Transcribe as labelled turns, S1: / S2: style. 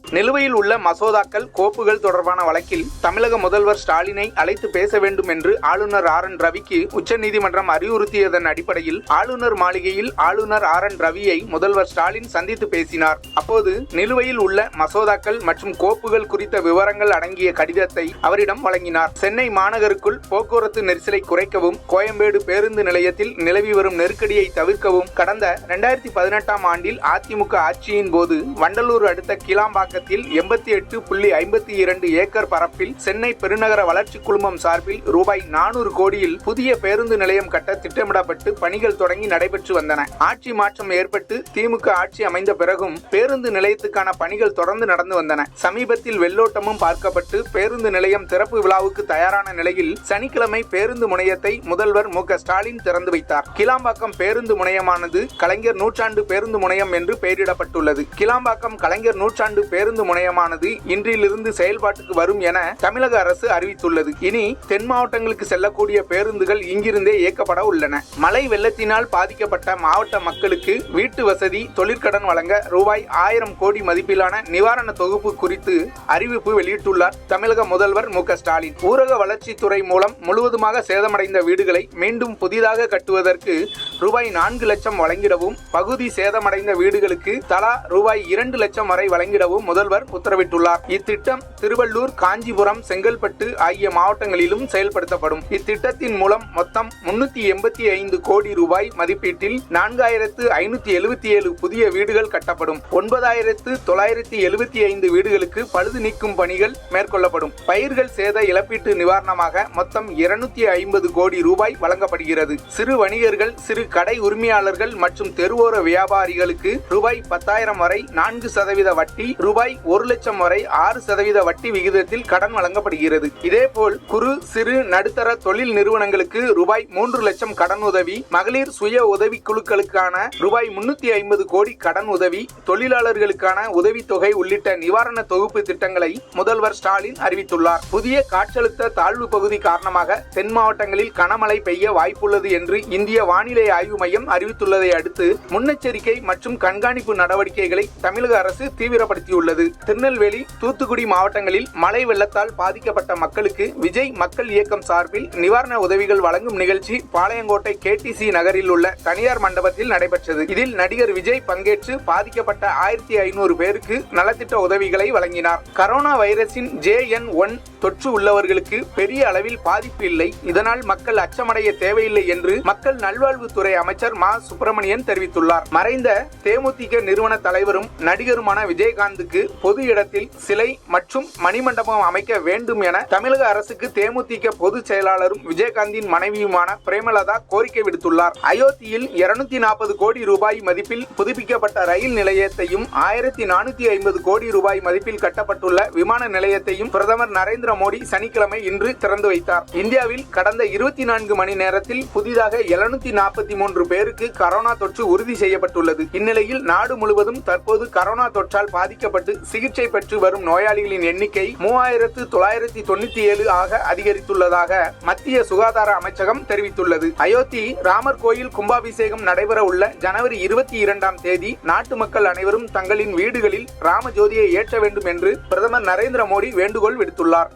S1: நிலுவையில் உள்ள மசோதாக்கள் கோப்புகள் தொடர்பான வழக்கில் தமிழக முதல்வர் ஸ்டாலினை அழைத்து பேச வேண்டும் என்று ஆளுநர் RN ரவிக்கு உச்சநீதிமன்றம் அறிவுறுத்தியதன் அடிப்படையில் ஆளுநர் மாளிகையில் ஆளுநர் RN ரவியை முதல்வர் ஸ்டாலின் சந்தித்து பேசினார். அப்போது நிலுவையில் உள்ள மசோதாக்கள் மற்றும் கோப்புகள் குறித்த விவரங்கள் அடங்கிய கடிதத்தை அவரிடம் வழங்கினார். சென்னை மாநகருக்குள் போக்குவரத்து நெரிசலை குறைக்கவும், கோயம்பேடு பேருந்து நிலையத்தில் நிலவி வரும் நெருக்கடியை தவிர்க்கவும் கடந்த 2018ஆம் ஆண்டில் அதிமுக ஆட்சியின் போது வண்டலூர் அடுத்த கிளாம்பாக்கத்தில் 88.52 ஏக்கர் பரப்பில் சென்னை பெருநகர வளர்ச்சி குழுமம் சார்பில் ரூபாய் 400 கோடியில் புதிய பேருந்து நிலையம் கட்ட திட்டமிடப்பட்டு பணிகள் தொடங்கி நடைபெற்று வந்தன. ஆட்சி மாற்றம் ஏற்பட்டு திமுக ஆட்சி அமைந்த பிறகும் பேருந்து நிலையத்துக்கான பணிகள் தொடர்ந்து நடந்து வந்தன. சமீபத்தில் வெள்ளோட்டமும் பார்க்கப்பட்டு பேருந்து நிலையம் திறப்பு விழாவுக்கு தயாரான நிலையில் சனிக்கிழமை பேருந்து முனையத்தை முதல்வர் மு க ஸ்டாலின் திறந்து வைத்தார். கிளாம்பாக்கம் பேருந்து முனையமானது கலைஞர் நூற்றாண்டு பேருந்து முனையம் என்று பெயரிடப்பட்டுள்ளது. கிளாம்பாக்கம் கலைஞர் நூற்றாண்டு பேருந்து முனையமானது இன்றிலிருந்து செயல்பாட்டுக்கு வரும் என தமிழக அரசு அறிவித்துள்ளது. இனி தென் மாவட்டங்களுக்கு செல்லக்கூடிய பேருந்துகள் இங்கிருந்தே இயக்கப்பட உள்ளன. மழை வெள்ளத்தினால் பாதிக்கப்பட்ட மாவட்ட மக்களுக்கு வீட்டு வசதி, தொழிற்கடன் வழங்க ரூபாய் 1000 கோடி மதிப்பிலான நிவாரண தொகுப்பு குறித்து அறிவிப்பு வெளியிட்டுள்ளார் தமிழக முதல்வர் மு க ஸ்டாலின். ஊரக வளர்ச்சித்துறை மூலம் முழுவதுமாக சேதமடைந்த வீடுகளை மீண்டும் புதிதாக கட்டுவதற்கு ரூபாய் 4 லட்சம் வழங்கிடவும், பகுதி சேதமடைந்த வீடுகளுக்கு தலா ரூபாய் 2 லட்சம் வரை வழங்கிடவும் முதல்வர் உத்தரவிட்டுள்ளார். இத்திட்டம் திருவள்ளூர், காஞ்சிபுரம், செங்கல்பட்டு ஆகிய மாவட்டங்களிலும் செயல்படுத்தப்படும். இத்திட்டத்தின் மூலம் மொத்தம் 385 கோடி ரூபாய் மதிப்பீட்டில் 4577 புதிய வீடுகள் கட்டப்படும். 9975 வீடுகளுக்கு பழுது நீக்கும் பணிகள் மேற்கொள்ளப்படும். பயிர்கள் சேத இழப்பீட்டு நிவாரணமாக மொத்தம் 250 கோடி ரூபாய் வழங்கப்படுகிறது. சிறு வணிகர்கள், சிறு கடை உரிமையாளர்கள் மற்றும் தெருவோர வியாபாரிகளுக்கு ரூபாய் 10,000 வரை 4% வட்டி, ரூபாய் 1 லட்சம் வரை 6% வட்டி விகிதத்தில் கடன் வழங்கப்படுகிறது. இதேபோல் குறு, சிறு, நடுத்தர தொழில் நிறுவனங்களுக்கு ரூபாய் 3 லட்சம் கடன் உதவி, மகளிர் சுய உதவி குழுக்களுக்கான ரூபாய் 350 கோடி கடன் உதவி, தொழிலாளர்களுக்கான உதவித்தொகை உள்ளிட்ட நிவாரண தொகுப்பு திட்டங்களை முதல்வர் ஸ்டாலின் அறிவித்துள்ளார். புதிய காற்றழுத்த தாழ்வு பகுதி காரணமாக தென் மாவட்டங்களில் கனமழை பெய்ய வாய்ப்புள்ளது என்று இந்திய வானிலை ஆய்வு மையம் அறிவித்துள்ளதை அடுத்து முன்னெச்சரிக்கை மற்றும் கண்காணிப்பு நடவடிக்கைகளை தமிழக அரசு தீவிரப்படுத்தியுள்ளது. திருநெல்வேலி, தூத்துக்குடி மாவட்டங்களில் மழை வெள்ளத்தால் பாதிக்கப்பட்ட மக்களுக்கு விஜய் மக்கள் இயக்கம் சார்பில் நிவாரண உதவிகள் வழங்கும் நிகழ்ச்சி பாளையங்கோட்டை KTC நகரில் உள்ள தனியார் மண்டபத்தில் நடைபெற்றது. இதில் நடிகர் விஜய் பங்கேற்று பாதிக்கப்பட்ட 1500 பேருக்கு நலத்திட்ட உதவிகளை வழங்கினார். கரோனா வைரஸின் JN1 தொற்று உள்ளவர்களுக்கு பெரிய அளவில் பாதிப்பு இல்லை, இதனால் மக்கள் அச்சமடைய தேவையில்லை என்று மக்கள் நல்வாழ்வுத்துறை அமைச்சர் மா சுப்பிரமணியன் தெரிவித்துள்ளார். மறைந்த தேமுதிக நிறுவன தலைவரும் நடிகருமான விஜயகாந்துக்கு பொது இடத்தில் சிலை மற்றும் மணிமண்டபம் அமைக்க வேண்டும் என தமிழக அரசுக்கு தேமுதிக பொதுச் செயலாளரும் விஜயகாந்தின் மனைவியுமான பிரேமலதா கோரிக்கை விடுத்துள்ளார். அயோத்தியில் 240 கோடி ரூபாய் மதிப்பில் புதுப்பிக்கப்பட்ட ரயில் நிலையத்தையும் 1450 கோடி ரூபாய் மதிப்பில் கட்டப்பட்டுள்ள விமான நிலையத்தையும் பிரதமர் நரேந்திர மோடி சனிக்கிழமை இன்று திறந்து வைத்தார். இந்தியாவில் கடந்த 24 மணி நேரத்தில் புதிதாக 743 பேருக்கு கரோனா தொற்று உறுதி செய்யப்பட்டுள்ளது. இந்நிலையில் நாடு முழுவதும் தற்போது கரோனா தொற்றால் பாதிக்கப்பட்டு சிகிச்சை பெற்று வரும் நோயாளிகளின் எண்ணிக்கை 3997 ஆக அதிகரித்துள்ளதாக மத்திய சுகாதார அமைச்சகம் தெரிவித்துள்ளது. அயோத்தி ராமர் கோயில் கும்பாபிஷேகம் நடைபெற உள்ள ஜனவரி 22ஆம் தேதி நாட்டு மக்கள் அனைவரும் தங்களின் வீடுகளில் ராம ஜோதியை ஏற்ற வேண்டும் என்று பிரதமர் நரேந்திர மோடி வேண்டுகோள் விடுத்துள்ளார்.